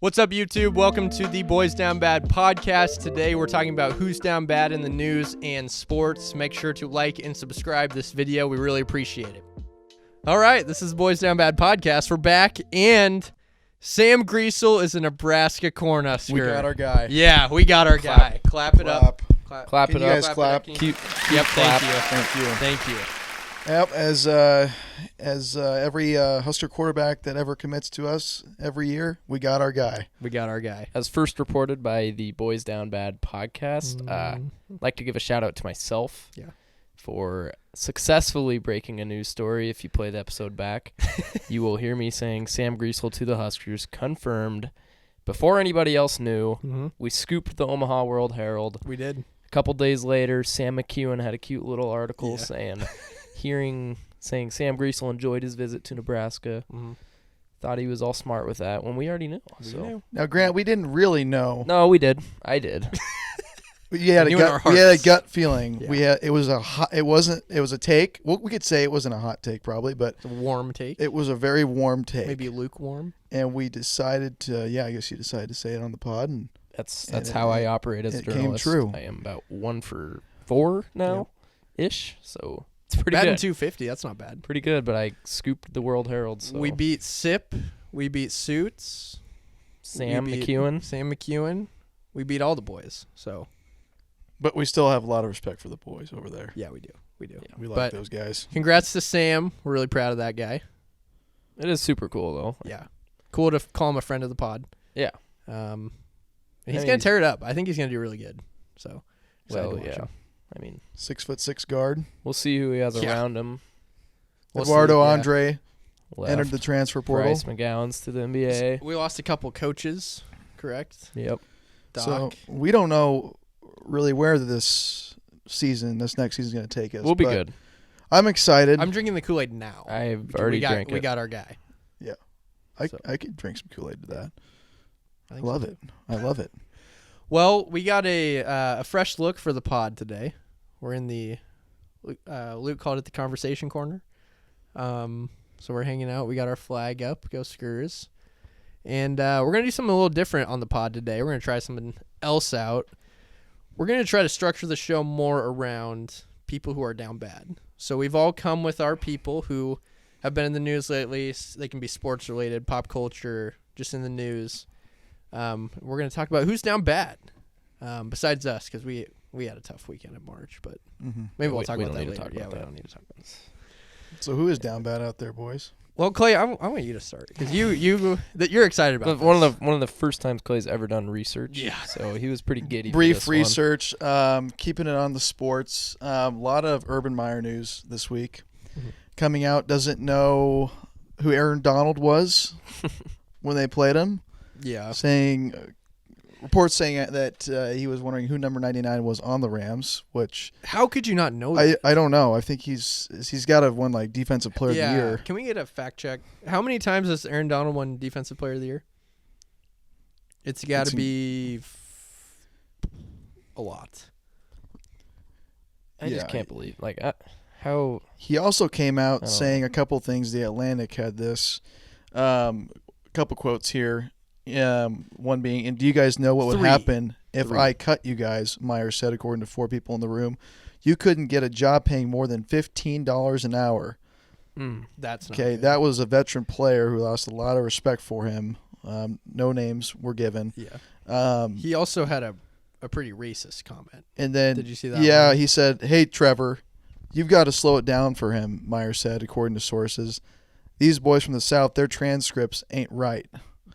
What's up, YouTube? Welcome to the Boys Down Bad podcast. Today we're talking about who's down bad in the news and sports. Make sure to like and subscribe this video. We really appreciate it. All right, this is Boys Down Bad podcast. We're back, and Sam Griesel is a Nebraska Cornhusker. We got our guy. Yeah, we got our guy. Clap it up. Clap Can it you up. guys clap? Yep, Thank you. Thank you. Thank you. Yep, as every Husker quarterback that ever commits to us every year, we got our guy. We got our guy. As first reported by the Boys Down Bad podcast, I'd like to give a shout out to myself for successfully breaking a news story. If you play the episode back, you will hear me saying Sam Griesel to the Huskers, confirmed before anybody else knew. Mm-hmm. We scooped the Omaha World Herald. We did. A couple days later, Sam McEwen had a cute little article saying Sam Griesel enjoyed his visit to Nebraska. Mm-hmm. Thought he was all smart with that when we already knew. We knew. Now, Grant, we didn't really know. No, we did. I did. We had a gut feeling. Yeah. It was a take. Well, we could say it wasn't a hot take probably, but It's a warm take. it was a very warm take. Maybe lukewarm. And we decided to, I guess you decided to say it on the pod, and That's how I operate as a it came journalist. true. I am about 1 for 4 now, ish. So it's pretty Batting good. 250. That's not bad. Pretty good, but I scooped the World Herald. So We beat SIP. We beat Suits. Sam we beat McEwen. Sam McEwen. We beat all the boys. So but we still have a lot of respect for the boys over there. yeah, we do. We do. We like But those guys. congrats to Sam. We're really proud of that guy. It is super cool though. Yeah, cool to call him a friend of the pod. Yeah. And he's I gonna mean- tear it up. I think he's gonna do really good. So excited to Well, watch yeah. him. I mean, 6'6" guard. we'll see who he has Yeah. around him. We'll Eduardo see, yeah. Andre Left. entered the transfer portal. Bryce McGowan's to the NBA. We lost a couple coaches. Correct. Yep. Doc. So we don't know really where this next season is going to take us. We'll be but good. I'm excited. I'm drinking the Kool-Aid now. I've already drank it. We got our guy. I could drink some Kool-Aid to that. I I think love so it. I love it. Well, we got a fresh look for the pod today. We're in the Luke called it the conversation corner. So we're hanging out. We got our flag up. Go Skurs. And we're gonna do something a little different on the pod today. We're gonna try something else out. We're gonna try to structure the show more around people who are down bad. So we've all come with our people who have been in the news lately. They can be sports related, pop culture, just in the news. We're going to talk about who's down bad, besides us, because we had a tough weekend in March. But maybe we'll talk about that later. We don't need to talk about this. So who is down bad out there, boys? Well, Clay, I want you to start because you're excited about this. One of the first times Clay's ever done research. Yeah. So he was pretty giddy. Brief for this one. research, keeping it on the sports. A lot of Urban Meyer news this week. Coming out, doesn't know who Aaron Donald was when they played him. Yeah. Reports saying that he was wondering who number 99 was on the Rams, which How could you not know that? I don't know. I think he's got to have won like Defensive Player of the Year. Can we get a fact check? How many times has Aaron Donald won Defensive Player of the Year? It's got to be a lot. I just can't believe how. He also came out Oh. saying a couple things. The Atlantic had this couple quotes here. One being, and do you guys know what would happen if I cut you guys? Meyer said, according to 4 people in the room. You couldn't get a job paying more than $15 an hour. That's not Okay, good. that was a veteran player who lost a lot of respect for him. No names were given. Yeah. He also had a pretty racist comment. And then, Did you see that Yeah, one? he said, "Hey, Trevor, you've got to slow it down for him," Meyer said, according to sources. These boys from the South, their transcripts ain't right.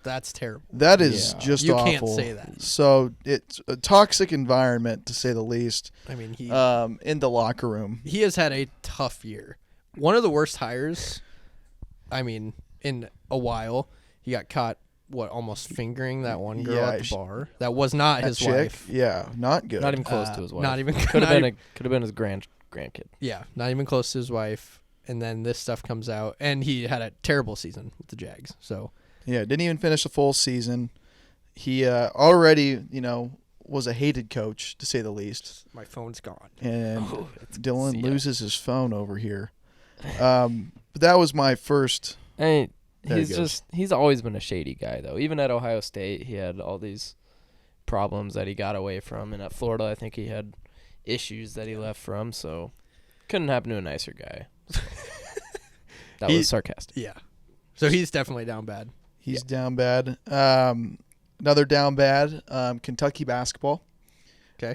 That's terrible. That is just You awful. can't say that. So it's a toxic environment, to say the least, I mean, he in the locker room. he has had a tough year. One of the worst hires, I mean, in a while. He got caught, almost fingering that one girl at the bar. That was not his chick, wife. yeah, not good. Not even close to his wife. Not even could not have even- been his grandkid. Yeah, not even close to his wife. And then this stuff comes out, and he had a terrible season with the Jags. So Yeah, didn't even finish the full season. He already, was a hated coach, to say the least. my phone's gone. And Dylan yeah. loses his phone over here. But that was my first. Hey, he's always been a shady guy though. Even at Ohio State, he had all these problems that he got away from, and at Florida, I think he had issues that he left from. So couldn't happen to a nicer guy. So. That was sarcastic. Yeah. So he's definitely down bad. He's down bad. Another down bad. Kentucky basketball. Okay.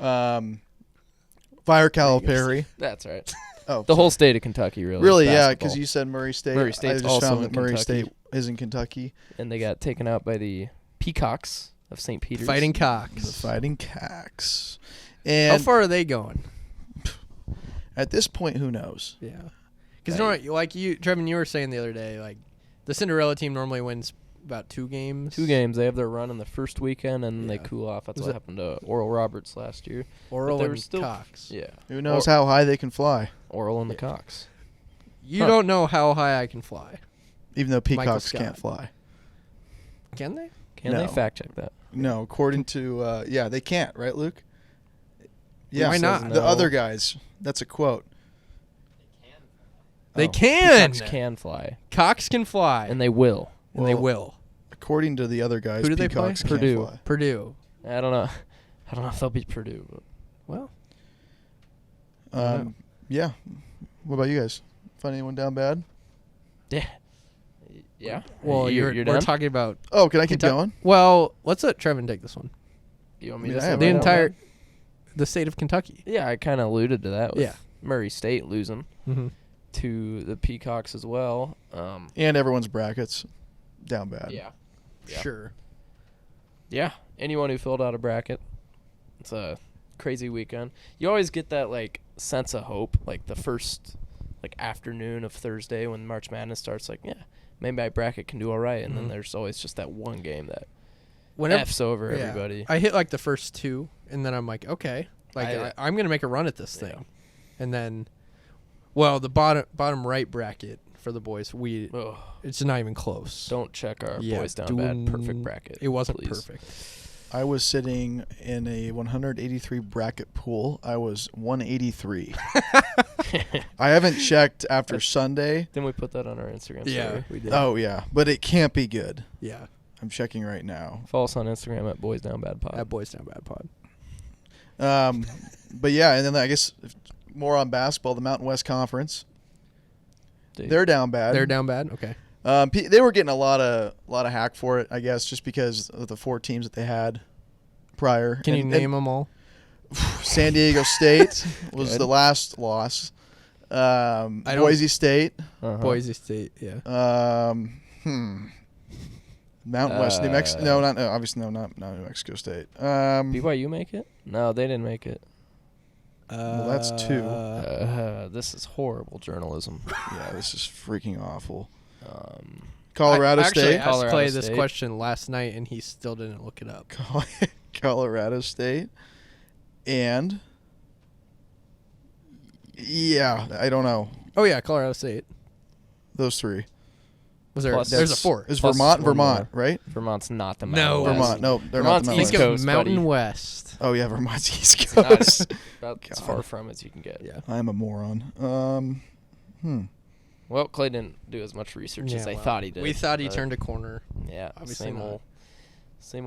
Fire Calipari. That's right. Oh, the whole state of Kentucky, really. Really, yeah, because you said Murray State. Murray State's I just also found in that Murray Kentucky. State is in Kentucky. And they got taken out by the Peacocks of St. Peter's. Fighting The Cocks. Fighting Cacks. How And far are they going? at this point, who knows? Yeah. Because like you, Trevin, you were saying the other day, like the Cinderella team normally wins about 2 games. 2 games. They have their run in the first weekend, and they Yeah. cool off. That's Was what it- happened to Oral Roberts last year. Oral they and were still- Cox. Yeah. Who knows how high they can fly? Oral and the Cox. You don't know how high I can fly. Even though Michael peacocks Scott. can't fly. Can they? Can No. they fact check that? No, according to yeah, they can't, right, Luke? Yeah, Why not? The No. other guys. That's a quote. They Oh. can. Peacocks can fly, Cox can fly. and they will. And they Well, will. According to the other guys, Who do they play? peacocks can't Purdue. fly. Purdue. I don't know. I don't know if they'll beat Purdue. But Well, Yeah. What about you guys? Find anyone down bad? yeah. well, you're we're done? talking about. Oh, can I keep Kentucky- going? Well, let's let Trevin take this one. You want me I to mean, I say have The mine out entire, loud? the state of Kentucky. Yeah, I kind of alluded to that with Yeah. Murray State losing Mm-hmm. to the Peacocks as well. And everyone's brackets down bad. Yeah. Sure. Yeah. Anyone who filled out a bracket, it's a crazy weekend. You always get that like sense of hope, like the first like afternoon of Thursday when March Madness starts. Like, yeah, maybe my bracket can do all right, and then Mhm. there's always just that one game that Whenever F's over yeah, everybody. I hit like the first 2, and then I'm like, okay, like I- I'm gonna make a run at this Yeah. thing, and then, well, the bottom right bracket for the boys, Ugh, it's not even close. don't check our Yeah, boys down bad perfect doing- bracket. It wasn't please. perfect. I was sitting in a 183 bracket pool. I was 183. I haven't checked after Sunday. Then we put that on our Instagram story. Yeah, we did. Oh, yeah. But it can't be good. Yeah, I'm checking right now. Follow us on Instagram at Boys Down Bad Pod. that boys down bad pod. But yeah, and then I guess more on basketball, the Mountain West Conference. Dude. They're down bad. They're down bad. Okay. They were getting a lot of hack for it, I guess, just because of the 4 teams that they had prior. Can you name them all? San Diego State was Good. the last loss. don't- Boise State. Uh-huh. Boise State. Yeah. Mountain West, New Mexico. No, obviously not New Mexico State. BYU make it? No, they didn't make it. Well, that's 2. This is horrible journalism. Yeah, this is freaking awful. Um, Colorado I actually State. asked Colorado Clay this State. question last night, and he still didn't look it up. Colorado State. And yeah, I don't know. Oh yeah, Colorado State. Those 3. Was there? Plus- There's a That's- 4. Is Plus Vermont, one more. right? Vermont's not the No. Mountain West. Vermont. No, they're Vermont's not the Mountain East Think West. Coast, of Mountain buddy. West. Oh yeah, Vermont's East It's not Coast. about as God. far from as you can get. Yeah. I'm a moron. Well, Clay didn't do as much research as I well, thought he did. We thought he but turned a corner. Yeah, obviously same not.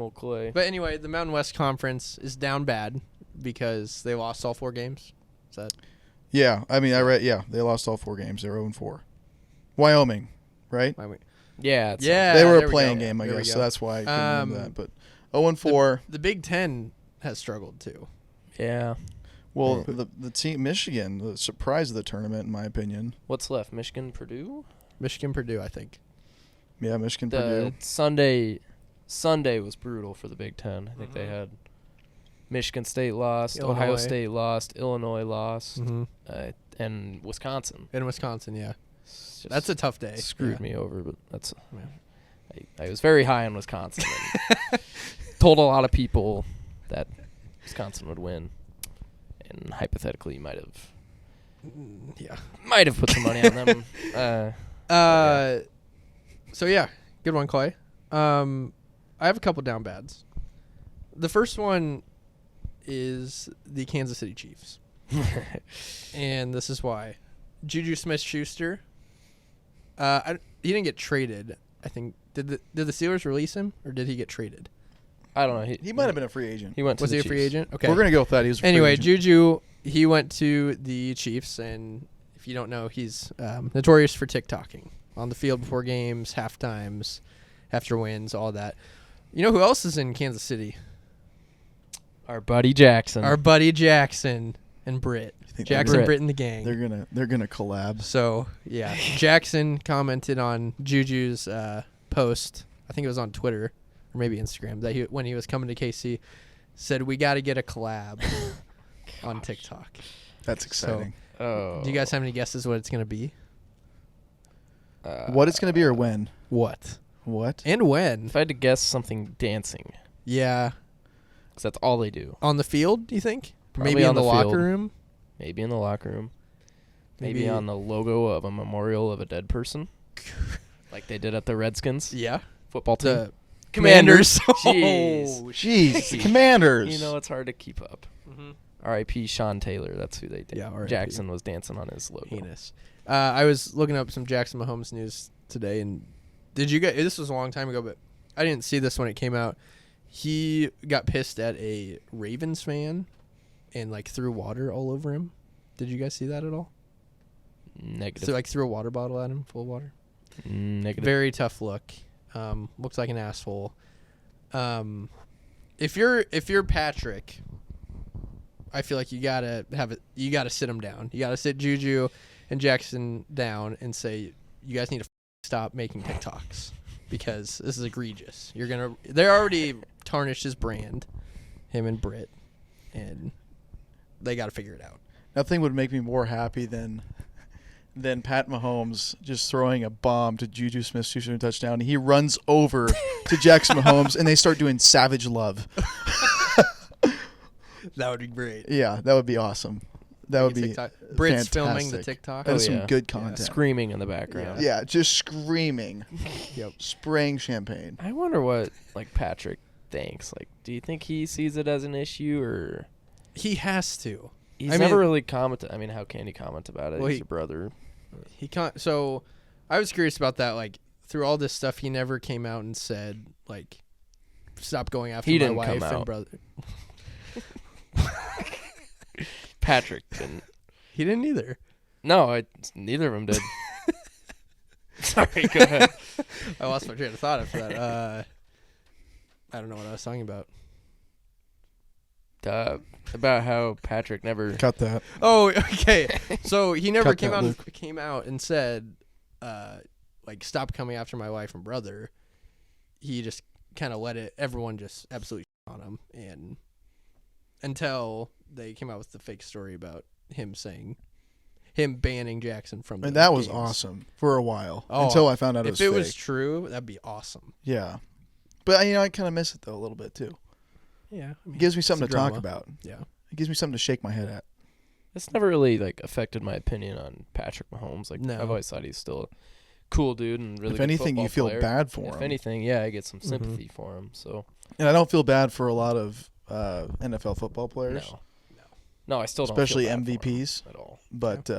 old Clay. But anyway, the Mountain West Conference is down bad because they lost all 4 games. Is that? Yeah, I mean, I read. Yeah, they lost all 4 games. They're 0-4. Wyoming, right? Yeah, it's Yeah. They were there a we playing go. game, I There we guess. go. So that's why I couldn't remember that. But 0-4. The Big Ten has struggled too. yeah. Well, Yeah. the team Michigan, the surprise of the tournament, in my opinion. What's left? Michigan, Purdue. Michigan, Purdue, I think. Yeah, Michigan, The Purdue. Sunday was brutal for the Big Ten. I think they had Michigan State lost, Ohio Illinois. State lost, Illinois lost, Mm-hmm. and Wisconsin. In Wisconsin, yeah. It's just That's a tough day. screwed Yeah. me over, but that's. Yeah. I was very high on Wisconsin. And told a lot of people that Wisconsin would win, and hypothetically, might have put some money on them. So yeah, good one, Clay. I have a couple down bads. The first one is the Kansas City Chiefs. And this is why. Juju Smith-Schuster, he didn't get traded. I think did the Steelers release him or did he get traded? I don't know. He might have been a free agent. He went to Was the he a free Chiefs. agent? Okay. We're gonna go with that. He was a free Anyway, agent. Juju, he went to the Chiefs, and if you don't know, he's notorious for TikToking on the field before games, half times, after wins, all that. You know who else is in Kansas City? Our buddy Jackson. Our buddy Jackson and Britt. Jackson, Britt, and the gang. They're gonna collab. So yeah, Jackson commented on Juju's post. I think it was on Twitter or maybe Instagram that when he was coming to KC, said we got to get a collab on TikTok. That's exciting. Oh. Do you guys have any guesses what it's gonna be? What it's gonna be or when? What? What? And when? If I had to guess, something dancing. Yeah. Because that's all they do. On the field, do you think? Probably Maybe on in the the locker field. room? Maybe in the locker room. Maybe Maybe- on the logo of a memorial of a dead person. Like they did at the Redskins Yeah. football team. The Commanders. Jeez. Oh, Jeez, Commanders. You know, it's hard to keep up. Mm-hmm. R.I.P. Sean Taylor. That's who they did. Yeah, R.I.P. Jackson was dancing on his logo. Heinous. I was looking up some Jackson Mahomes news today, and did you guys? This was a long time ago, but I didn't see this when it came out. He got pissed at a Ravens fan and like threw water all over him. Did you guys see that at all? Negative. So like threw a water bottle at him, full of water. Negative. Very tough look. Looks like an asshole. If you're Patrick, I feel like you gotta sit him down. You gotta sit Juju and Jackson down and say, you guys need to stop making TikToks because this is egregious. They already tarnished his brand, him and Britt, and they got to figure it out. Nothing would make me more happy than Pat Mahomes just throwing a bomb to Juju Smith-Schuster in a touchdown. He runs over to Jackson Mahomes, and they start doing Savage Love. That would be great. Yeah, that would be awesome. That would be TikTok. Britt's fantastic. filming the TikTok. That is Oh, some yeah. good Yeah. content. Screaming in the background. Yeah, just screaming. Yep. Spraying champagne. I wonder what like Patrick thinks. Like, do you think he sees it as an issue or He has to. he's I never mean- really commented? I mean, how can he comment about it? Well, He's he- your brother. He can't. So, I was curious about that. Like through all this stuff, he never came out and said like, "Stop going after He my didn't wife come and out. brother." Patrick didn't. He didn't either. No, neither of them did. Sorry, go ahead. I lost my train of thought after that. I don't know what I was talking about. About how Patrick never. Cut that. Oh, okay. So he never Cut came that, out Luke. came out and said, like, stop coming after my wife and brother. He just kind of let everyone just absolutely on him, and until they came out with the fake story about him banning Jackson from. And the that was games. awesome for a while Oh, until I found out it If was it fake. was true, that'd be awesome. Yeah, but I kind of miss it though a little bit too. Yeah, It gives me something it's to a talk drama. about. Yeah. It gives me something to shake my head at. It's never really like affected my opinion on Patrick Mahomes. Like No. I've always thought he's still a cool dude and really. If good anything, you football feel player. bad for If him. anything, yeah, I get some Mhm. sympathy for him. So And I don't feel bad for a lot of NFL football players, no, I still don't. especially feel bad for him MVPs. at all. But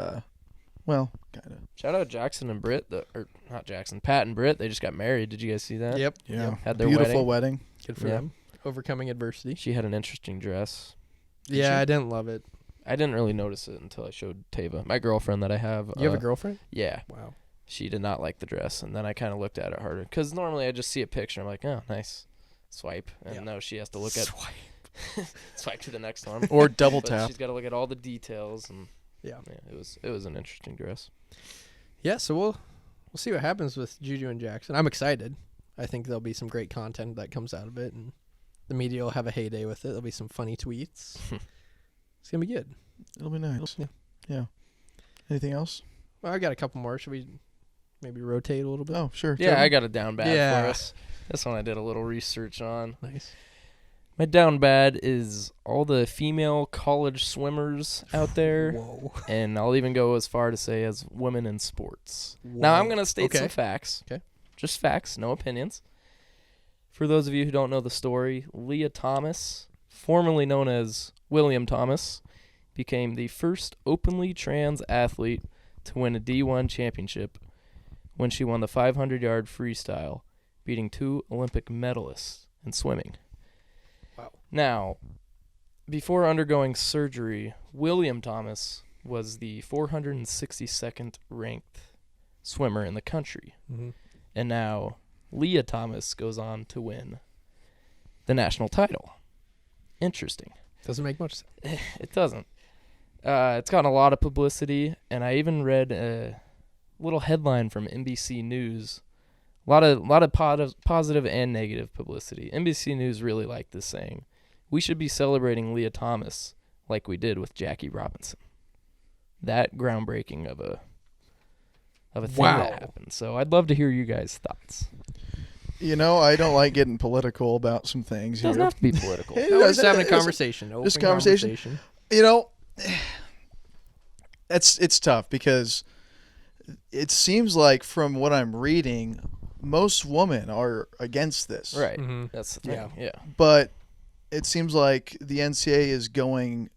well, kind of. Shout out Jackson and Britt, or not Jackson, Pat and Britt. They just got married. Did you guys see that? Yep. Yeah, Yep. Had their beautiful wedding. Good for Yeah. them. Overcoming adversity. She had an interesting dress. Did Yeah, you? I didn't love it. I didn't really notice it until I showed Tava, my girlfriend that I have. You have a girlfriend? Yeah. Wow. She did not like the dress, and then I kind of looked at it harder because normally I just see a picture. I'm like, oh, nice, swipe, and Yeah. now she has to look at swipe to the next one, Or double But tap. she's got to look at all the details, and Yeah. it was an interesting dress. Yeah, so we'll see what happens with Juju and Jackson. I'm excited. I think there'll be some great content that comes out of it, and the media will have a heyday with it. There'll be some funny tweets. It's gonna be good. It'll be nice. Yeah. Yeah. Anything else? Well, I got a couple more. Should we maybe rotate a little bit? Oh, sure. Yeah, Kevin? I got a down bad Yeah. for us. This one I did a little research on. Nice. My down bad is all the female college swimmers out there. Whoa. And I'll even go as far to say as women in sports. Now I'm going to state Okay. some facts. Okay. Just facts, no opinions. For those of you who don't know the story, Leah Thomas, formerly known as William Thomas, became the first openly trans athlete to win a D1 championship when she won the 500-yard freestyle, beating 2 Olympic medalists in swimming. Wow. Now, before undergoing surgery, William Thomas was the 462nd ranked swimmer in the country. Mm-hmm. And now Leah Thomas goes on to win the national title. Interesting. Doesn't make much sense. It doesn't. It's gotten a lot of publicity, and I even read a little headline from NBC News. A lot of positive and negative publicity. NBC News really liked this saying, "We should be celebrating Leah Thomas like we did with Jackie Robinson." That groundbreaking of a thing that happened. So I'd love to hear you guys' thoughts. You know, I don't like getting political about some things. It doesn't have to be political. No, we're just having a conversation. Just conversation. You know, it's tough because it seems like from what I'm reading, most women are against this. Right. Mm-hmm. That's the thing. Yeah. But it seems like the NCAA is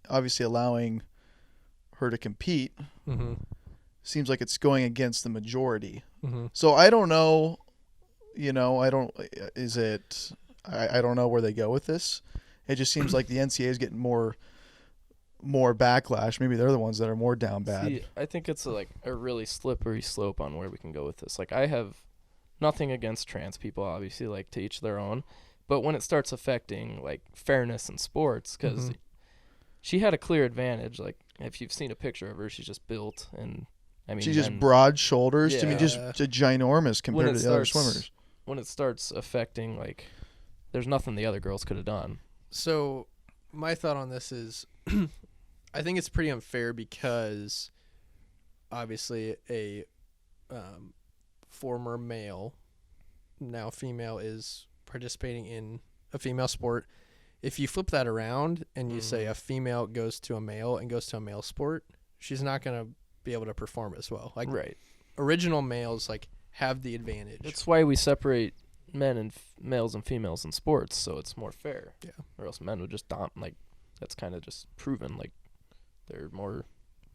obviously allowing her to compete. Mm-hmm. Seems like it's going against the majority. Mm-hmm. So I don't know. You know, I don't know where they go with this. It just seems like the NCAA is getting more backlash. Maybe they're the ones that are more down bad. See, I think it's a really slippery slope on where we can go with this. Like, I have nothing against trans people, obviously, like, to each their own. But when it starts affecting, like, fairness in sports, because she had a clear advantage. Like, if you've seen a picture of her, she's just built, and I mean, she's just broad shoulders. Yeah. I mean, just ginormous compared to the other swimmers. When it starts affecting, like, there's nothing the other girls could have done. So my thought on this is I think it's pretty unfair because obviously a former male, now female, is participating in a female sport. If you flip that around and you say a female goes to a male and goes to a male sport, she's not going to be able to perform as well. Like, right. Original males, like, have the advantage. That's why we separate men and males and females in sports, so it's more fair. Yeah. Or else men would just like, that's kind of just proven, like, they're more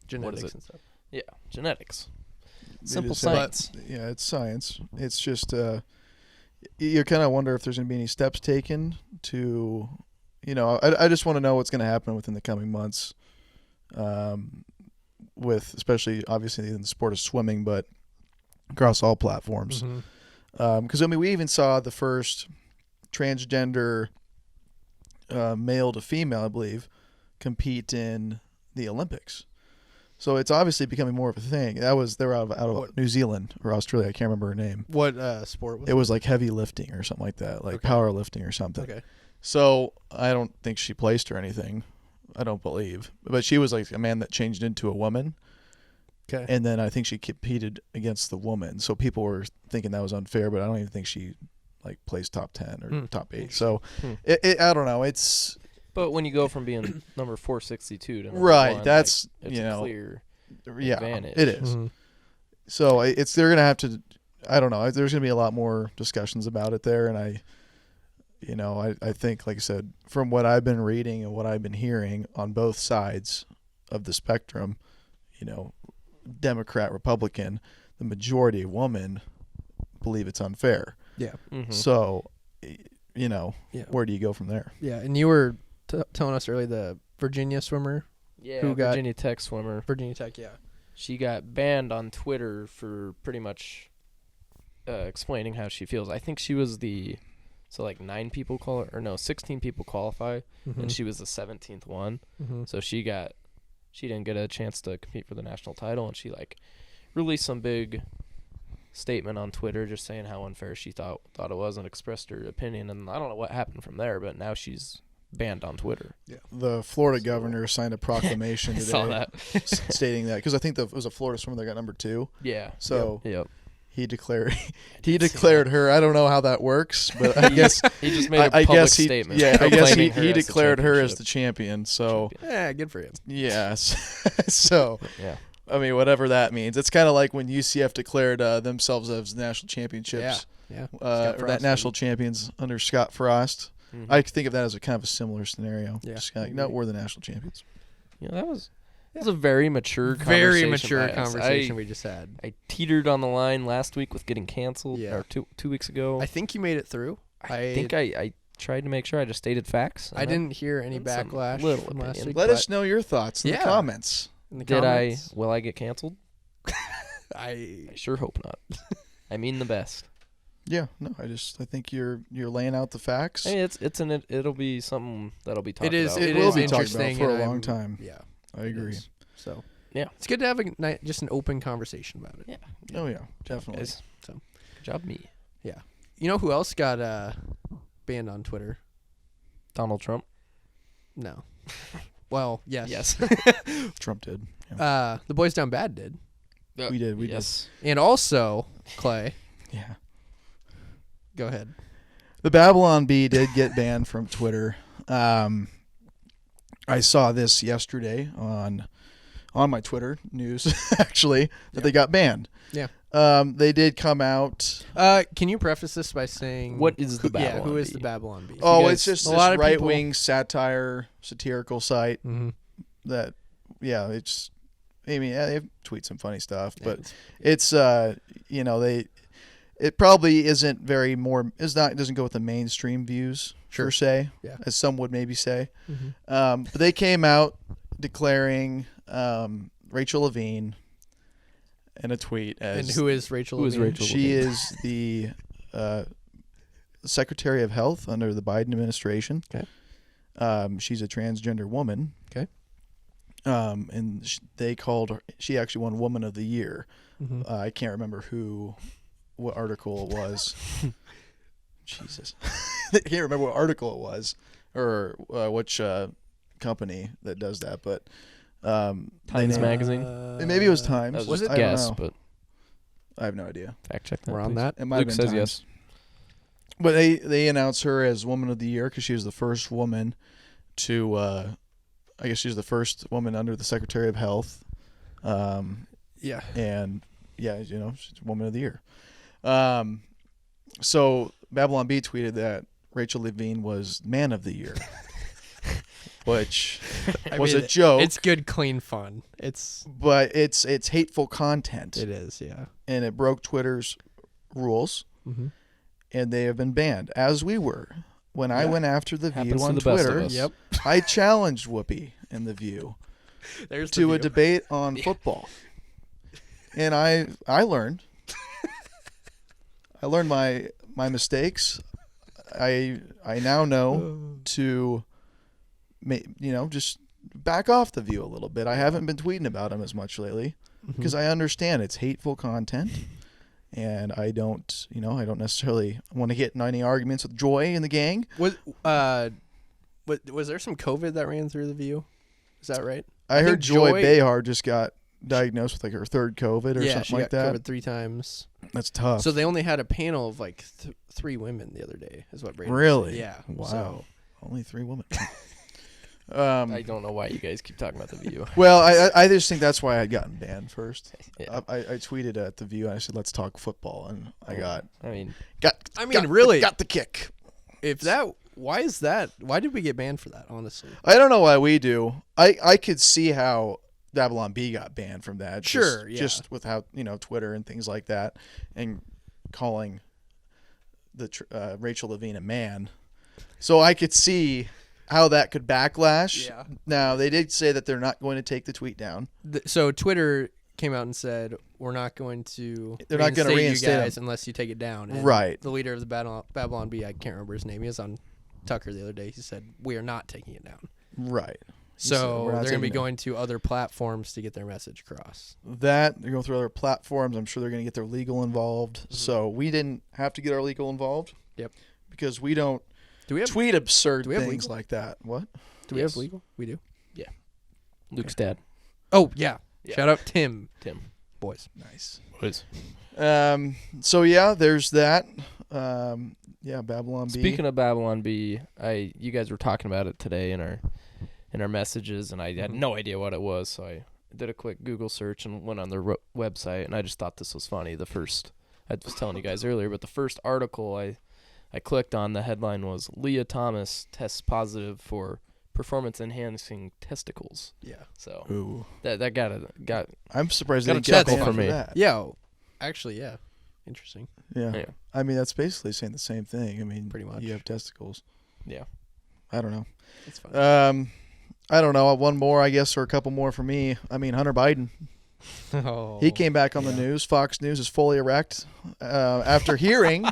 genetics and stuff. Yeah, genetics. It Simple is, science. Yeah, it's science. It's just you kind of wonder if there's going to be any steps taken to, you know, I just want to know what's going to happen within the coming months, with especially obviously in the sport of swimming, but across all platforms. Because I mean, we even saw the first transgender male to female, I believe, compete in the Olympics. So it's obviously becoming more of a thing. They were out of New Zealand or Australia. I can't remember her name. What sport was it? It was like heavy lifting or something like that, like powerlifting or something. Okay. So I don't think she placed or anything. I don't believe. But she was like a man that changed into a woman. Okay. And then I think she competed against the woman. So people were thinking that was unfair, but I don't even think she like placed top 10 or top 8. So I don't know. It's But when you go from being number 462 to number right, 1, that's like, it's a clear advantage. It is. So they're gonna have to. I don't know. There's gonna be a lot more discussions about it there, and I think, like I said, from what I've been reading and what I've been hearing on both sides of the spectrum, you know, Democrat, Republican, the majority of women believe it's unfair. Yeah. So, you know, where do you go from there? Yeah, and you were telling us earlier the Virginia swimmer. Yeah, who got Virginia Tech swimmer. Virginia Tech, yeah. She got banned on Twitter for pretty much explaining how she feels. I think she was 16 people qualify, and she was the 17th one. So she didn't get a chance to compete for the national title, and she released some big statement on Twitter just saying how unfair she thought it was and expressed her opinion. And I don't know what happened from there, but now she's banned on Twitter. Yeah, the Florida governor signed a proclamation today saw that. stating that, because I think it was a Florida swimmer that got number 2. Yeah. So yep. he declared her. I don't know how that works, but I guess he just made a public statement. Yeah, I guess he proclaiming declared her as the champion. So yeah, good for him. Yes. So yeah. I mean, whatever that means. It's kind of like when UCF declared themselves as national championships. Yeah. Or that national champions under Scott Frost. I think of that as a kind of a similar scenario. Yeah. Just kind of, no, we're the national champions. Yeah, that was It was a very mature conversation we just had. I teetered on the line last week with getting canceled, Yeah. or two weeks ago. I think you made it through. I think I tried to make sure I just stated facts. I didn't hear any backlash from last week. Let us know your thoughts in the comments. Will I get canceled? I sure hope not. I mean the best. Yeah, no, I think you're laying out the facts. Hey, it'll be something that'll be talked about. It will be talked about for a long time. Yeah, I agree. So yeah, it's good to have just an open conversation about it. Yeah. Oh yeah, definitely. So good job, me. Yeah. You know who else got banned on Twitter? Donald Trump. No. Well, yes. Yes. Trump did. Yeah. The Boys Down Bad did. We did. And also, Clay. Yeah. Go ahead. The Babylon Bee did get banned from Twitter. I saw this yesterday on my Twitter news, actually, that they got banned. Yeah. They did come out. Can you preface this by saying what is the Babylon Bee? Who is the Babylon Bee? Oh, it's just this right-wing satirical site that, it's. I mean, they tweet some funny stuff, but it's it probably isn't very more. It doesn't go with the mainstream views per se, as some would maybe say. But they came out declaring Rachel Levine in a tweet as. And who is Rachel Levine? She is the Secretary of Health under the Biden administration. Okay. She's a transgender woman. Okay. And they called her. She actually won Woman of the Year. I can't remember what article it was. Jesus, I can't remember what article it was or which company that does that. But Times Magazine. Maybe it was Times. Was it? I guess, but I have no idea. Fact check that. We're on that. It might Luke have been says Times. yes. But they announced her as Woman of the Year because she was the first woman to. I guess she's the first woman under the Secretary of Health. Yeah. And she's Woman of the Year. So Babylon Bee tweeted that Rachel Levine was Man of the Year, which was a joke. It's good, clean fun. But it's hateful content. It is, yeah. And it broke Twitter's rules, and they have been banned, as we were. When I went after The View on Twitter, I challenged Whoopi and The View to a debate on football. And I learned. I learned my mistakes. I now know to just back off The View a little bit. I haven't been tweeting about him as much lately because I understand it's hateful content. And I don't necessarily want to get in any arguments with Joy and the gang. Was there some COVID that ran through The View? Is that right? I heard Joy Behar just got diagnosed with like her third COVID or something like that. Yeah, she got COVID 3 times. That's tough. So they only had a panel of like 3 women the other day, is what Brandon Really? said. Yeah. Wow. So. Only 3 women. I don't know why you guys keep talking about The View. Well, I just think that's why I had gotten banned first. Yeah. I tweeted at The View and I said, let's talk football. And I got the kick. Why is that? Why did we get banned for that, honestly? I don't know why we do. I could see how Babylon Bee got banned from that. Just with how, Twitter and things like that and calling the Rachel Levine a man. So I could see how that could backlash. Yeah. Now, they did say that they're not going to take the tweet down. So Twitter came out and said, we're not going to reinstate you guys unless you take it down. And right. The leader of the Babylon Bee, I can't remember his name. He was on Tucker the other day. He said, we are not taking it down. Right. So they're going to be going to other platforms to get their message across. They're going through other platforms. I'm sure they're going to get their legal involved. Mm-hmm. So we didn't have to get our legal involved. Yep. Because we don't tweet absurd things like that. What? Do we have legal? We do. Yeah. Luke's dad. Oh, yeah. Shout out Tim. Boys. Nice. Boys. So, there's that. Babylon Bee. Speaking of Babylon Bee, you guys were talking about it today in our messages, and I had no idea what it was, so I did a quick Google search and went on their website, and I just thought this was funny. I was telling you guys earlier, but the first article I clicked on, the headline was Leah Thomas tests positive for performance enhancing testicles. Yeah. So Ooh. that got I'm surprised got they a didn't get chuckle banned for for me. that. Yeah. Actually, yeah. Interesting. Yeah. Yeah. I mean, that's basically saying the same thing. I mean, Pretty much. you have testicles. yeah. I don't know. It's fine. I don't know. One more, I guess, or a couple more for me. I mean, Hunter Biden. Oh, He came back on the news. Fox News is fully erect after hearing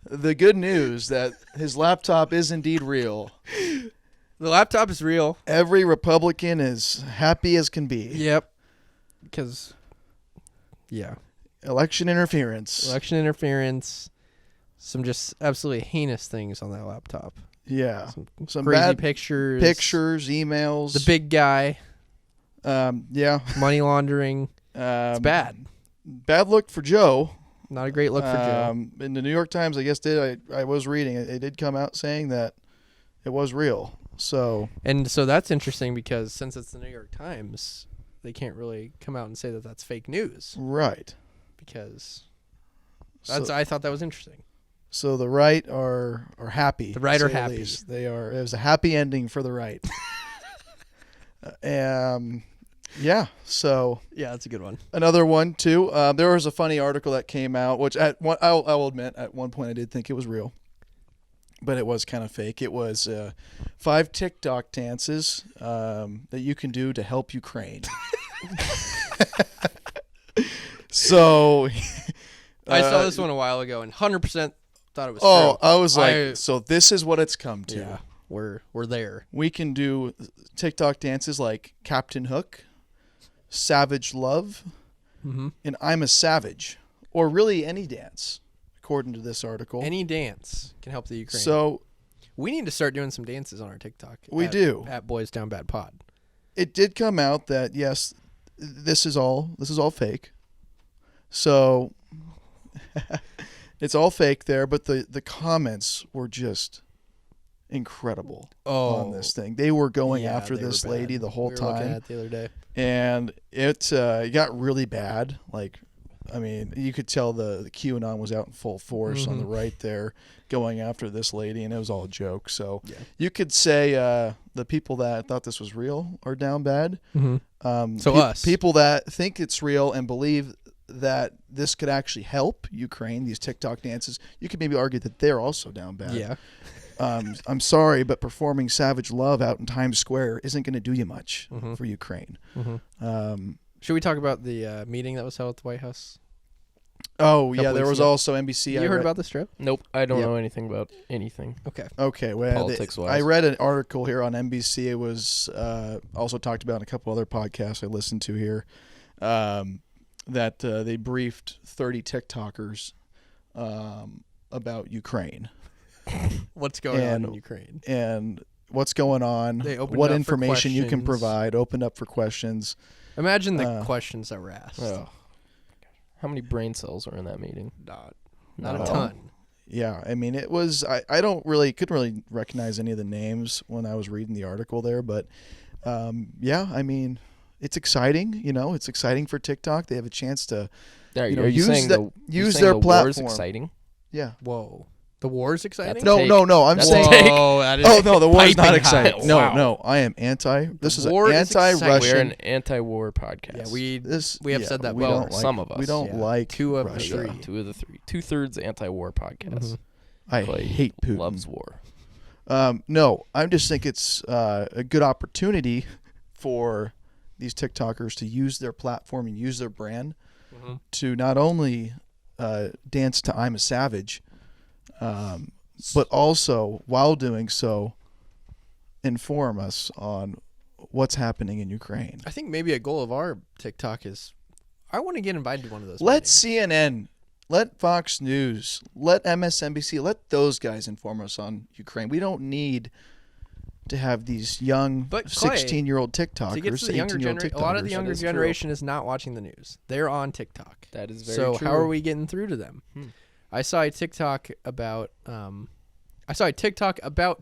the good news that his laptop is indeed real. The laptop is real. Every Republican is happy as can be. Yep. Because, yeah. Election interference. Election interference. Some just absolutely heinous things on that laptop. Yeah. Some crazy bad pictures. emails. The big guy. Yeah. Money laundering. It's bad. Bad look for Joe. Not a great look for Joe. In the New York Times, I guess I was reading it. It did come out saying that it was real. So that's interesting because since it's the New York Times, they can't really come out and say that that's fake news. Right. Because I thought that was interesting. So the right are happy. The right to are say the happy. least. They are. It was a happy ending for the right. Yeah. So Yeah, that's a good one. another one too. There was a funny article that came out, which I will admit at one point I did think it was real, but it was kind of fake. It was 5 TikTok dances that you can do to help Ukraine. So I saw this one a while ago and 100% thought it was oh, true. I was like, so this is what it's come to. Yeah, we're there. We can do TikTok dances like Captain Hook, Savage Love, and I'm a Savage, or really any dance, according to this article. Any dance can help the Ukraine. So we need to start doing some dances on our TikTok. We do. At Boys Down Bad Pod. It did come out that yes, this is all fake. So it's all fake there, but the comments were just incredible on this thing. They were going after this lady the whole time. Looking at it the other day. And it got really bad. Like, I mean, you could tell the QAnon was out in full force on the right there going after this lady, and it was all a joke. So you could say the people that thought this was real are down bad. So us. People that think it's real and believe that this could actually help Ukraine, these TikTok dances, you could maybe argue that they're also down bad. Yeah. I'm sorry, but performing Savage Love out in Times Square isn't going to do you much for Ukraine. Should we talk about the meeting that was held at the White House? Oh, yeah, Couple there weeks was ago. also NBC. You heard about this trip? Nope, I don't know anything about anything. Okay. Okay, well, Politics-wise. I read an article here on NBC. It was also talked about in a couple other podcasts I listened to here, that they briefed 30 TikTokers about Ukraine. What's going on in Ukraine? And what's going on, They opened what up for information you can questions. provide, opened up for questions. Imagine the questions that were asked. Oh. How many brain cells were in that meeting? Not No. a ton. Yeah, I mean, it was, I couldn't really recognize any of the names when I was reading the article there, but yeah, I mean, it's exciting, it's exciting for TikTok. They have a chance to Are you use saying use saying their the platform. war is exciting? Yeah. Whoa. The war is exciting? That's No, I'm That's saying. a take. That is Oh no, the war is not piping exciting. hot. No, Wow. no, I am anti. This is an war is exciting. anti-Russian. We're an anti-war podcast. Yeah, we have Yeah, said that we before. don't like, some of us. We don't Yeah. like Two of the Russia. three. 2 of the 3. 2/3 anti-war podcast. I Clay hate Putin. Loves war. No, I just think it's a good opportunity for these TikTokers to use their platform and use their brand to not only dance to "I'm a Savage," but also, while doing so, inform us on what's happening in Ukraine. I think maybe a goal of our TikTok is I want to get invited to one of those. Let meetings. CNN, let Fox News, let MSNBC, let those guys inform us on Ukraine. We don't need to have these young But Clay, 16-year-old TikTokers, to get to the younger 18-year-old generation, TikTokers. a lot of the younger is true. generation is not watching the news. They're on TikTok. That is very so true. how are we getting through to them? I saw a TikTok about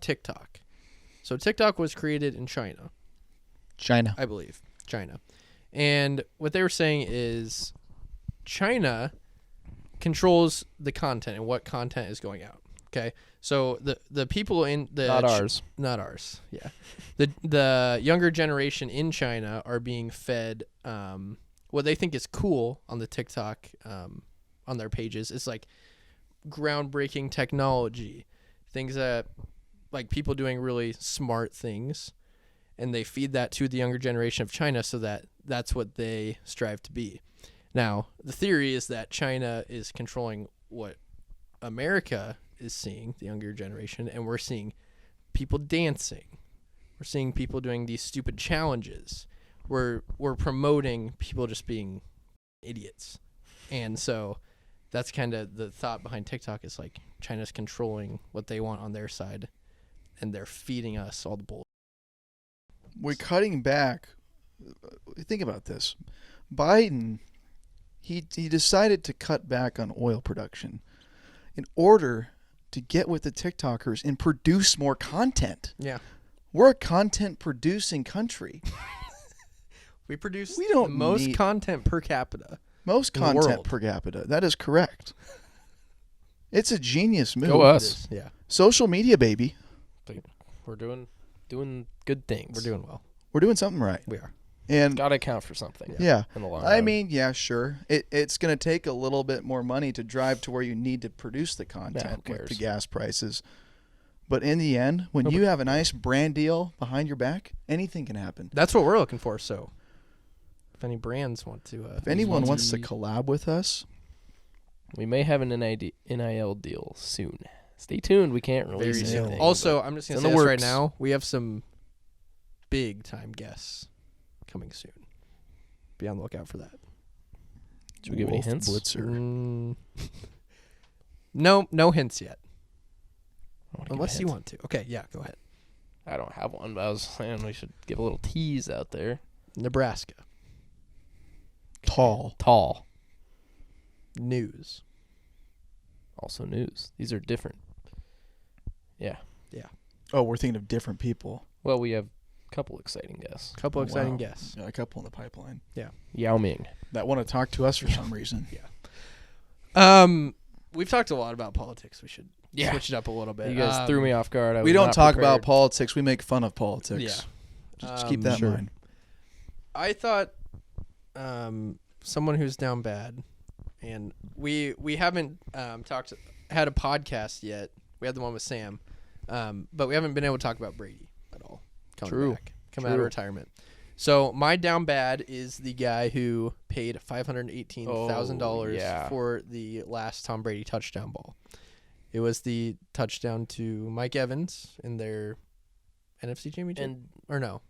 TikTok. So TikTok was created in China, I believe. China. And what they were saying is China controls the content and what content is going out. Okay? So the people in the Not ours. not ours. Yeah, the younger generation in China are being fed what they think is cool on the TikTok on their pages. It's like groundbreaking technology, things that like people doing really smart things, and they feed that to the younger generation of China so that that's what they strive to be. Now, the theory is that China is controlling what America is seeing, the younger generation, and we're seeing people dancing. We're seeing people doing these stupid challenges. We're promoting people just being idiots. And so that's kind of the thought behind TikTok is like China's controlling what they want on their side, and they're feeding us all the bull. We're cutting back. Think about this. Biden, he decided to cut back on oil production in order to get with the TikTokers and produce more content. Yeah. We're a content producing country. We produce We don't the most need- content per capita. Most In the content world. per capita. That is correct. It's a genius move. Go It us. is, yeah. Social media, baby. We're doing good things. We're doing well. We're doing something right. We are. And Gotta account for something. yeah. In the long I run. mean, yeah, sure. It's going to take a little bit more money to drive to where you need to produce the content who with the cares? gas prices. But in the end, when you have a nice brand deal behind your back, anything can happen. That's what we're looking for. So if any brands want to If anyone wants to collab with us, we may have an NIL deal soon. Stay tuned. We can't release very soon. anything. Also, I'm just it's going to in say the this right works. now. We have some big time guests coming soon. Be on the lookout for that. Should we give any Wolf hints? Blitzer. No hints yet. I wanna give a Unless you hint. want to. Okay, yeah, go ahead. I don't have one, but I was saying we should give a little tease out there. Nebraska. Tall. News. Also news. These are different. Yeah. Oh, we're thinking of different people. Well, we have a couple exciting guests. Couple exciting Wow. guests. Got a couple in the pipeline Yao Ming. that want to talk to us for some reason. We've talked a lot about politics. We should Yeah. switch it up a little bit. You guys threw me off guard. I We was don't not talk about prepared. politics. We make fun of politics. Yeah. Just keep that in Sure. mind. I thought someone who's down bad, and we haven't had a podcast yet. We had the one with Sam, but we haven't been able to talk about Brady at all. Coming out of True. retirement. So my down bad is the guy who paid $518,000 yeah. for the last Tom Brady touchdown ball. It was the touchdown to Mike Evans in their NFC championship, And or no,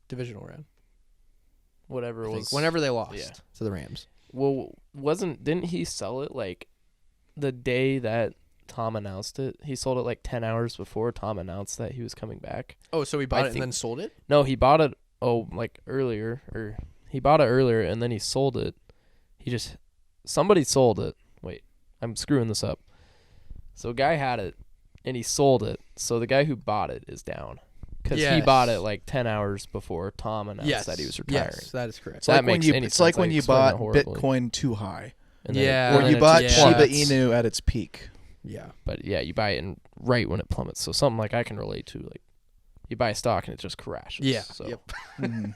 divisional round. whatever I it think, was. whenever they lost yeah. to the Rams. Well, didn't he sell it like the day that Tom announced it? He sold it like 10 hours before Tom announced that he was coming back. Oh, so he bought I it and think- then sold it? No, he bought it earlier, or he bought it earlier and then he sold it. Somebody sold it. Wait, I'm screwing this up. So a guy had it and he sold it. So the guy who bought it is down because he Yes. bought it like 10 hours before Tom announced that he was retiring. Yes, that is correct. It's That like when makes you any it's like sense. when I you explained bought it horribly. Bitcoin too high. And then Yeah. and Or then you it bought just Shiba plummets. Inu at its peak. Yeah. But yeah, you buy it right when it plummets. So something like I can relate to, like you buy a stock and it just crashes. Yeah. So Yep. Mhm.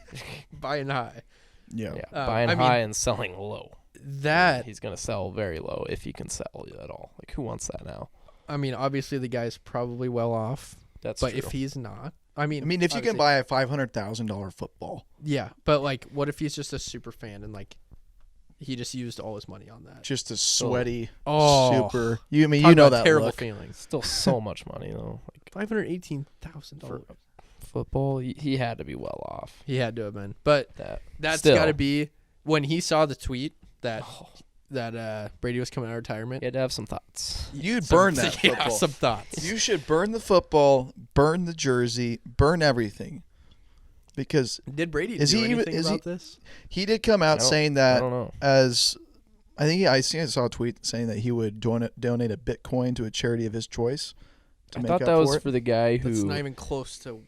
Buying high. Yeah. yeah, buying I mean- high and selling low. That, He's gonna sell very low if he can sell at all. Like who wants that now? I mean, obviously the guy's probably well off, That's but true. if he's not, I mean, if you can obviously- buy a $500,000 football, Yeah, but like, what if he's just a super fan and like, he just used all his money on that? just a sweaty, Oh. super. You I mean Talk you know about that terrible look. feelings. Still so much money though. Like $518,000. football, he had to be well off. He had to have been, but that's Still. got to be when he saw the tweet that Oh, Brady was coming out of retirement. he had to have some thoughts. You'd Some- burn that yeah, football. some thoughts. You should burn the football, burn the jersey, burn everything. Because Did Brady Is do he even- anything is he- about this? he did come out saying I that don't know. as I saw a tweet saying that he would donate a Bitcoin to a charity of his choice to I make thought up that for was it. for the guy That's who not even close to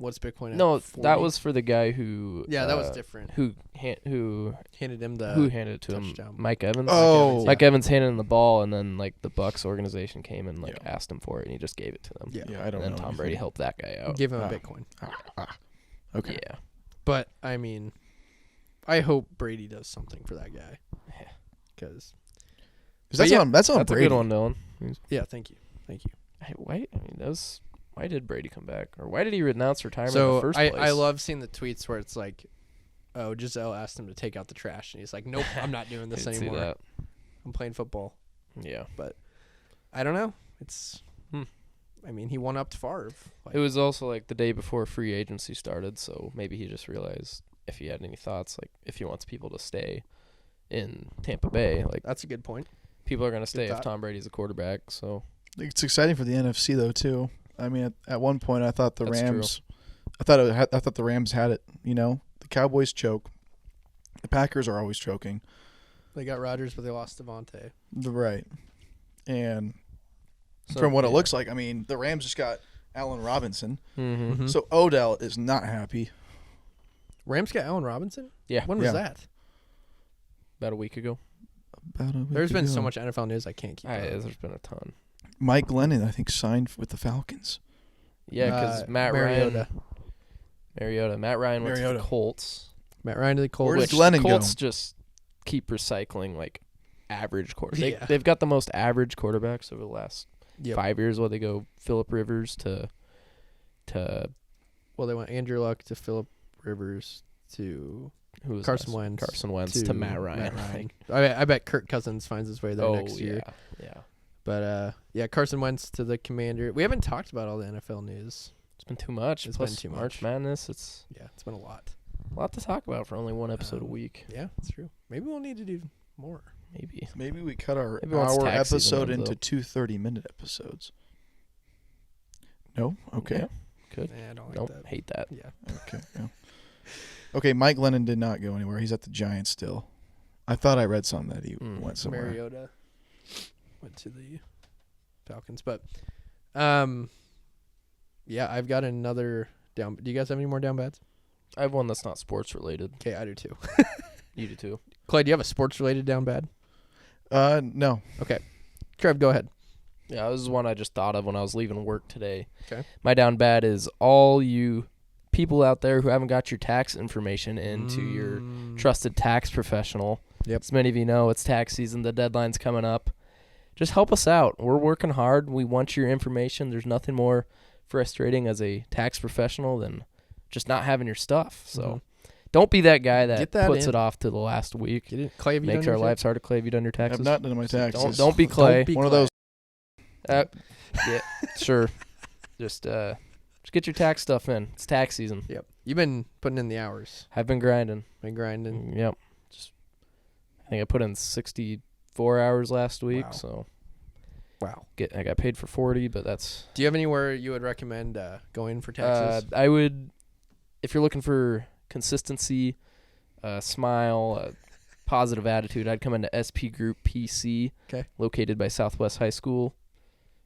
what's Bitcoin? No, at 40? that was for the guy who. Yeah, that was different. Who handed him the who handed it to touchdown. him? Mike Evans. Oh, Mike Evans handed him the ball, and then like the Bucks organization came and like Yeah. asked him for it, and he just gave it to them. Yeah, I don't And know. then Tom Brady helped that guy out. Give him a Bitcoin. Okay. Yeah. But I mean, I hope Brady does something for that guy. Because That's on That's Brady. a good one, Dylan. yeah, thank you. Hey, why did Brady come back, or why did he announce retirement in So the first place? I love seeing the tweets where it's like, oh, Giselle asked him to take out the trash, and he's like, nope, I'm not doing this Didn't see anymore. that. I'm playing football. Yeah. But I don't know. It's, I mean, he won up to Favre. It was also like the day before free agency started, so maybe he just realized if he had any thoughts, like if he wants people to stay in Tampa Bay, like That's a good point. people are going to stay if thought. Tom Brady's a quarterback. So It's exciting for the NFC though too. I mean, at one point I thought the That's Rams, I thought the Rams had it. You know, the Cowboys choke, the Packers are always choking. They got Rodgers, but they lost Devontae. Right, and So, from what it yeah. looks like, I mean, the Rams just got Allen Robinson, Mm-hmm. so Odell is not happy. Rams got Allen Robinson? Yeah. When was Yeah. that? About a week ago. About a week There's been so ago. much NFL news I can't keep up. There's been a ton. Mike Glennon, I think, signed with the Falcons. Yeah, because Matt Mariota. Matt Ryan went to Mariota. the Colts. Matt Ryan to the Colts. Where does Which Glennon the Colts go? just keep recycling like average quarterbacks. Yeah. They've got the most average quarterbacks over the last Yep. 5 years. Where they go Phillip Rivers to Well, they went Andrew Luck to Phillip Rivers to who was Carson last? Wentz. Carson Wentz to Matt Ryan. I think. I bet Kirk Cousins finds his way there Oh next year. yeah. But yeah, Carson Wentz to the Commander. We haven't talked about all the NFL news. It's been too much. It's Plus been too March much. Madness. It's Yeah, it's been a lot. a lot to talk about for only one episode a week. Yeah, it's true. Maybe we'll need to do more. Maybe. Maybe we cut our Maybe once hour tax season episode ends into up. 2 30-minute episodes. No? Okay. Yeah. Good. Nah, I don't like Don't that. hate that. Yeah. Okay. Yeah. Okay, Mike Glennon did not go anywhere. He's at the Giants still. I thought I read something that he went somewhere. Mariota went to the Falcons, but yeah, I've got another down. Do you guys have any more down bets? I have one that's not sports related. Okay, I do too. You do too. Clay, do you have a sports related down bad? No. Trev, go ahead. Yeah, this is one I just thought of when I was leaving work today. Okay. My down bad is all you people out there who haven't got your tax information into your trusted tax professional. Yep. As many of you know, it's tax season. The deadline's coming up. Just help us out. We're working hard. We want your information. There's nothing more frustrating as a tax professional than just not having your stuff. So don't be that guy that, Get that puts in. it off to the last week. Get it? Clay, have you Makes done our yours yet? lives harder. Clay, have you done your taxes? I've not done my taxes. Don't be Clay. Don't be One of Clay. those. Yeah, sure. Just get your tax stuff in. It's tax season. Yep. You've been putting in the hours. I've been grinding. Been grinding. Yep. I think I put in 64 hours last week, Wow. so Wow. I got paid for 40, but that's Do you have anywhere you would recommend going for taxes? I would, if you're looking for consistency, smile, positive attitude, I'd come into SP Group PC, Okay. located by Southwest High School.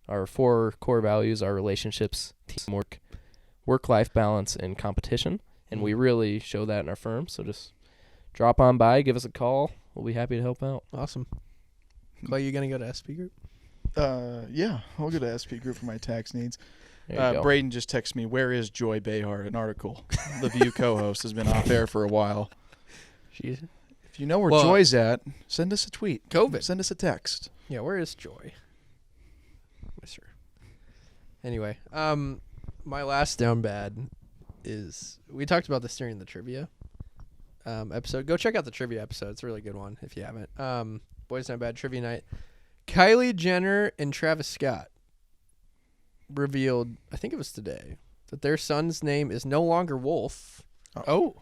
Our 4 core values are relationships, teamwork, work-life balance, and competition, and we really show that in our firm. So just drop on by, give us a call. We'll be happy to help out. Awesome. Clay, you gonna go to SP Group? Yeah, I'll go to SP Group for my tax needs. There you go. Braden just texted me, where is Joy Behar? An article. The View co-host has been off air for a while. She's If you know where Well- Joy's at, send us a tweet. COVID. Send us a text. Yeah, where is Joy? Miss her. Anyway, my last down bad is we talked about this during the trivia episode. Go check out the trivia episode. It's a really good one if you haven't. Boys Down Bad Trivia Night. Kylie Jenner and Travis Scott revealed, I think it was today, that their son's name is no longer Wolf. Oh.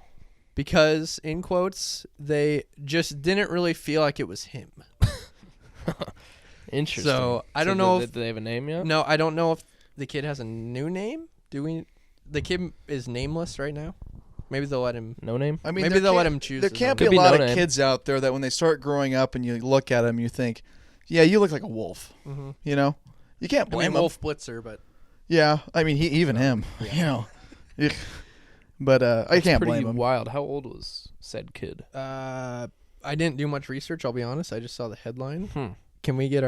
Because, in quotes, they just didn't really feel like it was him. Interesting. So, I don't know if... Do they have a name yet? No, I don't know if the kid has a new name. Do we? The kid is nameless right now. Maybe they'll let him. No name? I mean, Maybe there they'll let can't- him choose. There his can't own be a Could be lot no of name. kids out there that when they start growing up and you look at them, you think, yeah, you look like a wolf. Mm-hmm. You know? You can't blame him. Wolf Blitzer, but Yeah, I mean, even him. Yeah. You know, But I can't pretty blame him. wild. How old was said kid? I didn't do much research. I'll be honest. I just saw the headline. Hmm. Can we get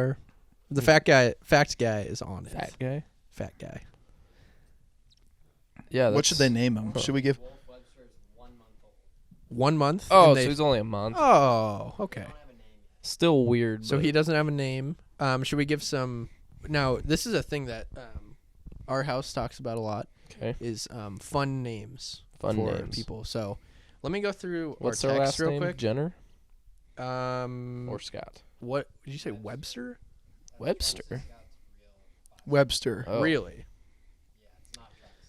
the fact guy is on it. Fat guy. Yeah. What should they name him? Should we give? 1 month. Oh, and so he's only a month. Oh, okay. Still weird. So but he doesn't have a name. Should we give some? Now, this is a thing that our house talks about a lot. Okay. Is fun names Fun for names. people. So let me go through What's our their text last real name? quick. Jenner Or or Scott? what did you say? Webster? Webster. Webster. Oh. Really?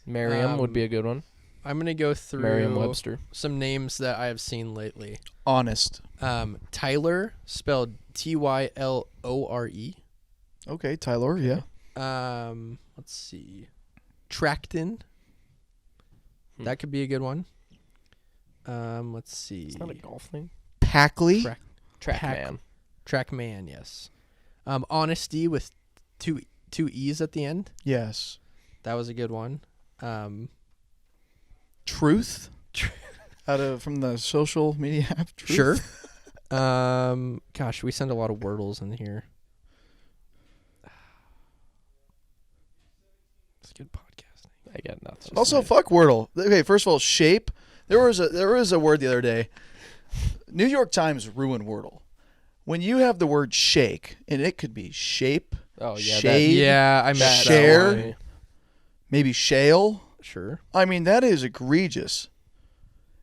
Merriam would be a good one. I'm gonna go through Merriam-Webster. some names that I have seen lately. Honest. Tyler, spelled Tylore. Okay, Tyler. Yeah. Let's see. Tracton. That could be a good one. Let's see. It's not a golf name. Packley. Trackman. Trackman, yes. Honesty with two E's at the end. Yes. That was a good one. Truth. From the social media app. Truth. Sure. Gosh, we send a lot of Wordles in here. It's a good podcasting. I got nothing. Also, fuck Wordle. Okay, first of all, shape. There was a word the other day. New York Times ruined Wordle. When you have the word shake, and it could be shape, Oh yeah. shade, Yeah, I missed share. that one. maybe shale. Sure. I mean, that is egregious.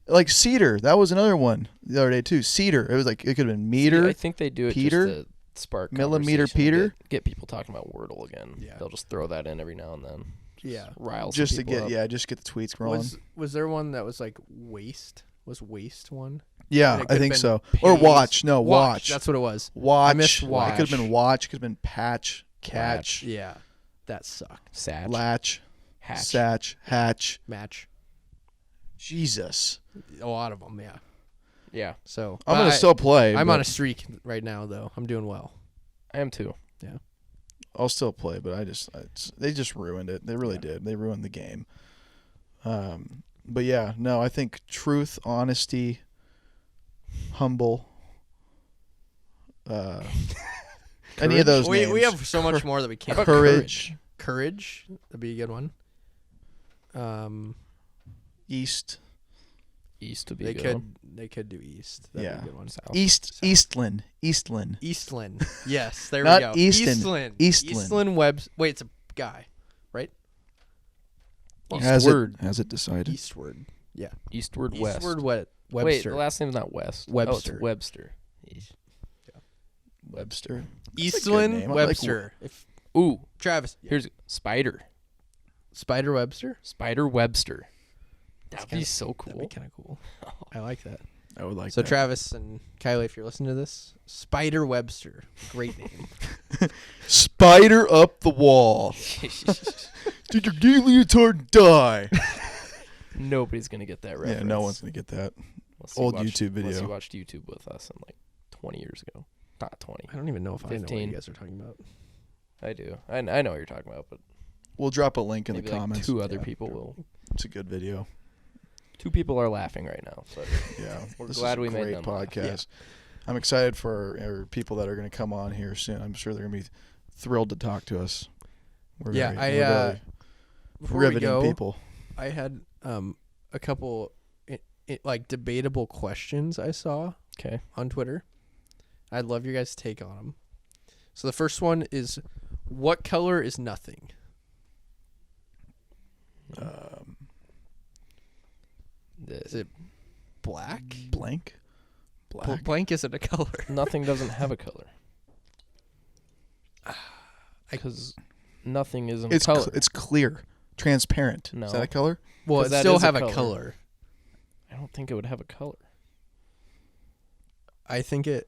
Like cedar, that was another one the other day too. Cedar, it was like it could have been meter. I think they do it Peter, just to spark millimeter conversation and Peter. Get people talking about Wordle again. Yeah. They'll just throw that in every now and then. Yeah. Rile some just to people get up. just get the tweets rolling. Was there one that was like waste? Was waste one? Yeah, And it I could've think been so. Or pays- watch. No, watch. That's what it was. Watch. I missed It watch. could have been watch. Could have been patch, catch, Yeah. That sucked. Satch. latch, Hatch. satch, hatch. Match. Jesus. A lot of them, yeah. Yeah, So I'm gonna still play. I'm but on a streak right now, though. I'm doing well. I am too. I'll still play, but they just ruined it. They really did. They ruined the game. But yeah, no, I think truth, honesty, humble. Any of those names. We have so much more that we can't. Courage, Courage. That'd be a good one. East, East would be They a good could one. they could do East. That'd Yeah. be a good one. South. Eastland. Eastland. Yes, there Not we go. Easton. Eastland. Eastland. Eastland Webs. Wait, it's a guy, right? Has Eastward. it decided? Eastward. Yeah. Eastward West. Eastward Wait, Webster. the last name's not West. Webster. Oh, it's Webster. Webster. name. Eastland I like Webster. If Ooh, Travis, here's Spider. Spider Webster. Spider Webster. That'd be kinda- so That'd cool. be kind of cool. I like that. I would like So that. Travis and Kylie, if you're listening to this, Spider Webster, great name. Spider up the wall. Did your gay leotard die? Nobody's gonna get that reference. Yeah, no one's gonna get that. Unless you old watched- YouTube video. Unless you watched YouTube with us in like 20 years ago. Not 20. I don't even know if I know what 15. you guys are talking about. I do. I know what you're talking about, but We'll drop a link in maybe the like comments. two other Yeah, people will. It's a good video. 2 people are laughing right now. But Yeah, We're this glad is we a made great them laugh. podcast. I'm excited for our people that are going to come on here soon. I'm sure they're going to be thrilled to talk to us. We're Yeah, very, we're very Before we riveting go, people. I had a couple like debatable questions I saw okay. on Twitter. I'd love your guys' take on them. So the first one is, what color is nothing? Is it black? Blank. Black. Blank isn't a color. Nothing doesn't have a color. Because nothing isn't It's color. it's clear, transparent. No. Is that a color? Well, 'Cause it that still is a have a color. color. I don't think it would have a color. I think it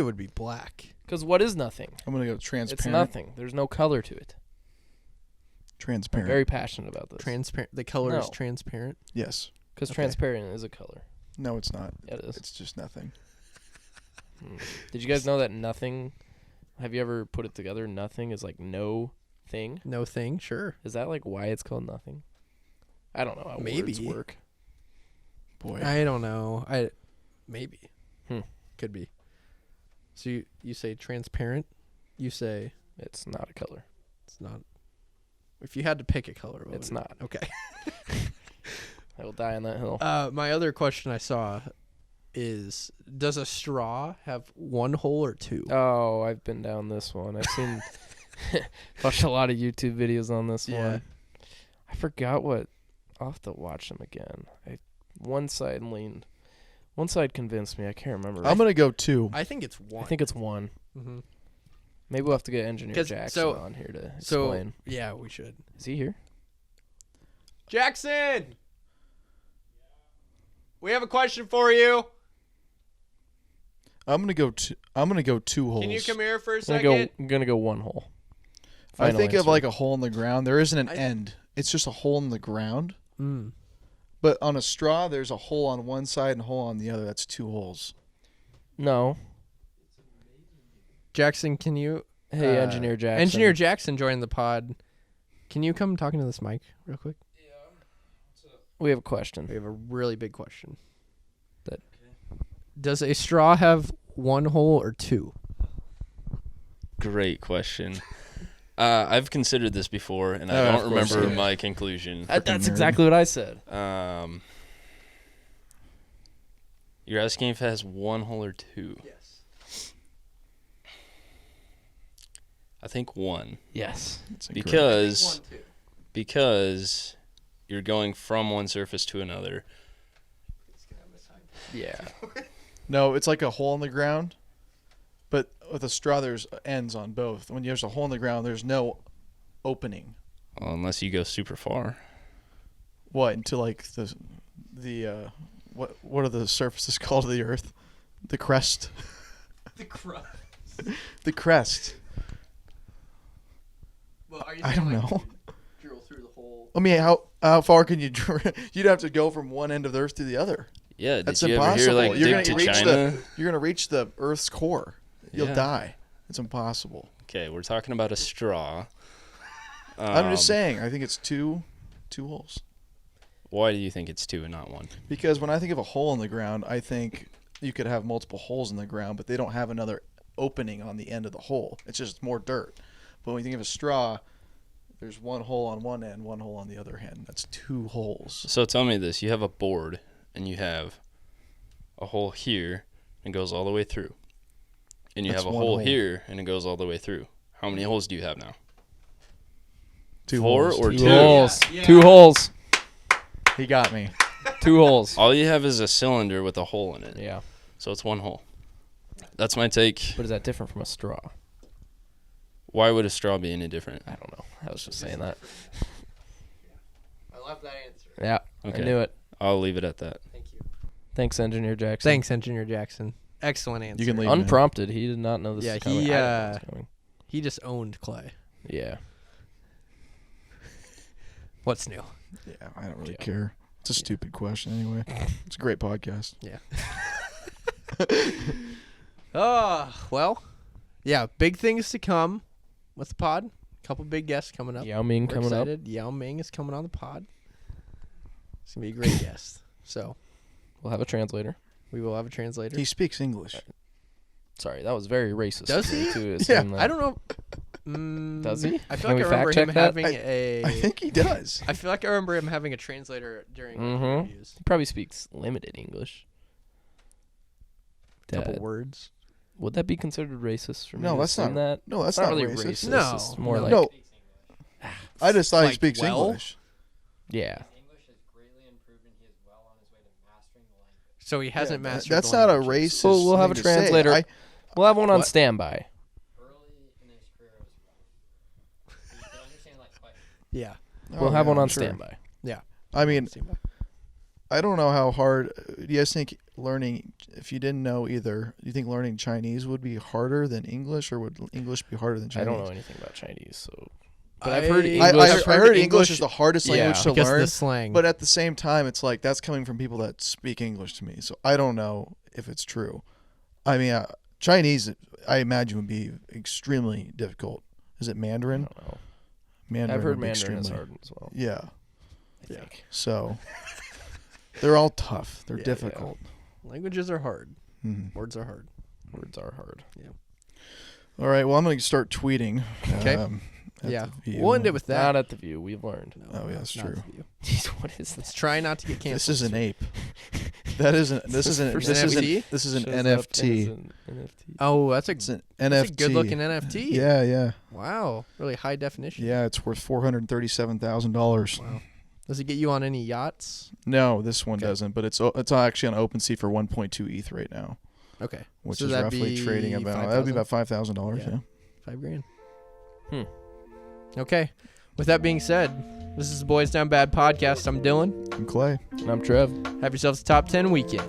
would be black. Because what is nothing? I'm going to go transparent. It's nothing. There's no color to it. I'm Transparent. very passionate about this. Transparent. The color is No. transparent. Yes. Because Okay. transparent is a color. No, it's not. Yeah, it is. It's just nothing. Did you guys know that nothing? Have you ever put it together? Nothing is like no thing. No thing. Sure. Is that like why it's called nothing? I don't know how words Maybe. work. Boy. I don't know. Maybe. Hmm. Could be. So you say transparent. You say It's not a color. it's not. If you had to pick a color, what It's would not. Okay. I will die on that hill. My other question I saw is: does a straw have one hole or two? Oh, I've been down this one. I've seen watched a lot of YouTube videos on this one. I forgot what. I'll have to watch them again. One side convinced me. I can't remember. I'm gonna go 2. I think it's one. I think it's one. Mm-hmm. Maybe we'll have to get Engineer 'Cause- Jackson so- on here to So explain. yeah, we should. Is he here? Jackson, we have a question for you. I'm gonna go 2. I'm gonna go 2 holes. Can you come here for a I'm second? gonna go one hole. I Final think of answer. like a hole in the ground. There isn't an end. It's just a hole in the ground. Mm. But on a straw, there's a hole on one side and a hole on the other. That's 2 holes. No. Jackson, can you? Hey, Engineer Jackson. Engineer Jackson joined the pod. Can you come talking to this mic real quick? We have a question. We have a really big question. That- Does a straw have one hole or two? Great question. I've considered this before, and I Of don't course remember you have. my conclusion. That's nerd. exactly what I said. You're asking if it has one hole or two. Yes. I think one, Yes. It's incorrect. because you're going from one surface to another. Yeah. No, it's like a hole in the ground. But with a straw, there's ends on both. When there's a hole in the ground, there's no opening. Well, unless you go super far. What into like the what are the surfaces called of the Earth? The crest. The crust. The crest. Well, are you I don't know. Drill through the hole. I mean, how far can you? You'd have to go from one end of the Earth to the other. Yeah, did That's you impossible. ever hear like You're dig to gonna reach China? You're gonna reach the Earth's core. You'll Yeah. die. It's impossible. Okay, we're talking about a straw. I'm just saying. I think it's two holes. Why do you think it's two and not one? Because when I think of a hole in the ground, I think you could have multiple holes in the ground, but they don't have another opening on the end of the hole. It's just more dirt. But when you think of a straw, there's one hole on one end, one hole on the other end. That's 2 holes. So tell me this: you have a board, and you have a hole here, and goes all the way through, and you That's have a one hole hole. here, and it goes all the way through. How many holes do you have now? 2 4 holes. or Two 2? holes. Yeah. 2 holes. He got me. 2 holes. All you have is a cylinder with a hole in it. Yeah. So it's 1 hole. That's my take. But is that different from a straw? Why would a straw be any different? I don't know. I was just saying that. I love that answer. Yeah. Okay. I knew it. I'll leave it at that. Thank you. Thanks, Engineer Jackson. Thanks, Engineer Jackson. Excellent answer. You can leave. man. Unprompted. He did not know this Yeah, was coming. he, I didn't know it was coming. He just owned Clay. Yeah. What's new? Yeah, I don't really Yeah. care. It's a stupid question anyway. It's a great podcast. Yeah. Oh, well. Yeah, big things to come with the pod. Couple big guests coming up. Yao Ming We're coming up. excited. Yao Ming is coming on the pod. It's going to be a great guest. So, We'll have a translator. we will have a translator. He speaks English. Sorry, that was very racist. Does of me he? To Yeah, assume that. I don't know. Does he? I feel Can like I we remember fact him check that? having a. I think he does. I feel like I remember him having a translator during Mhm. interviews. He probably speaks limited English. Couple Dad, words. would that be considered racist for me? No, to that's assume not- that. No, that's It's not not really racist. racist. No, It's more no. like No, I just thought he Like, speaks well? English. yeah. English has greatly improved and he is well on his way to mastering the language. So he hasn't Yeah, mastered. That's the not a language. racist. Well, we'll have thing a to say. translator. We'll have one on What? standby. Early in his career as well. So you can understand like quite Yeah. We'll have one on sure. standby. I mean, I don't know how hard. Do you guys think learning? If you didn't know either, do you think learning Chinese would be harder than English, or would English be harder than I Chinese? don't know anything about Chinese, so. But I've heard English. I heard English is the hardest language to because of learn. the slang. But at the same time, it's like that's coming from people that speak English to me. So I don't know if it's true. I mean, Chinese, I imagine, would be extremely difficult. Is it I Mandarin? don't know. Mandarin I've heard would be Mandarin is extremely- hard as well. Yeah. I think. So they're all tough. They're Yeah, difficult. Languages are hard. Mhm. Words are hard. Words are hard. All right. Well, I'm going to start tweeting. Okay. at Yeah. the View. We'll end it with that. Not at the View. We've learned. No, Oh, yeah, that's not true. the view. Jeez, what is Let's this? try not to get canceled. This is an ape. That isn't. This is an. First This is an. NFT? This is an Shows up NFT. as an NFT. Oh, that's It's an that's a NFT. good-looking NFT. Yeah, yeah, Wow. Really high definition. yeah. It's worth $437,000. Wow. Does it get you on any yachts? No, this one Okay. doesn't. But it's actually on OpenSea for 1.2 ETH right now, Okay. which So is that'd roughly be trading about. 5,000? That'd be about $5,000. Yeah. Yeah. $5,000. Okay. With that being said, this is the Boys Down Bad podcast. I'm Dylan. I'm Clay. And I'm Trev. Have yourselves a top 10 weekend.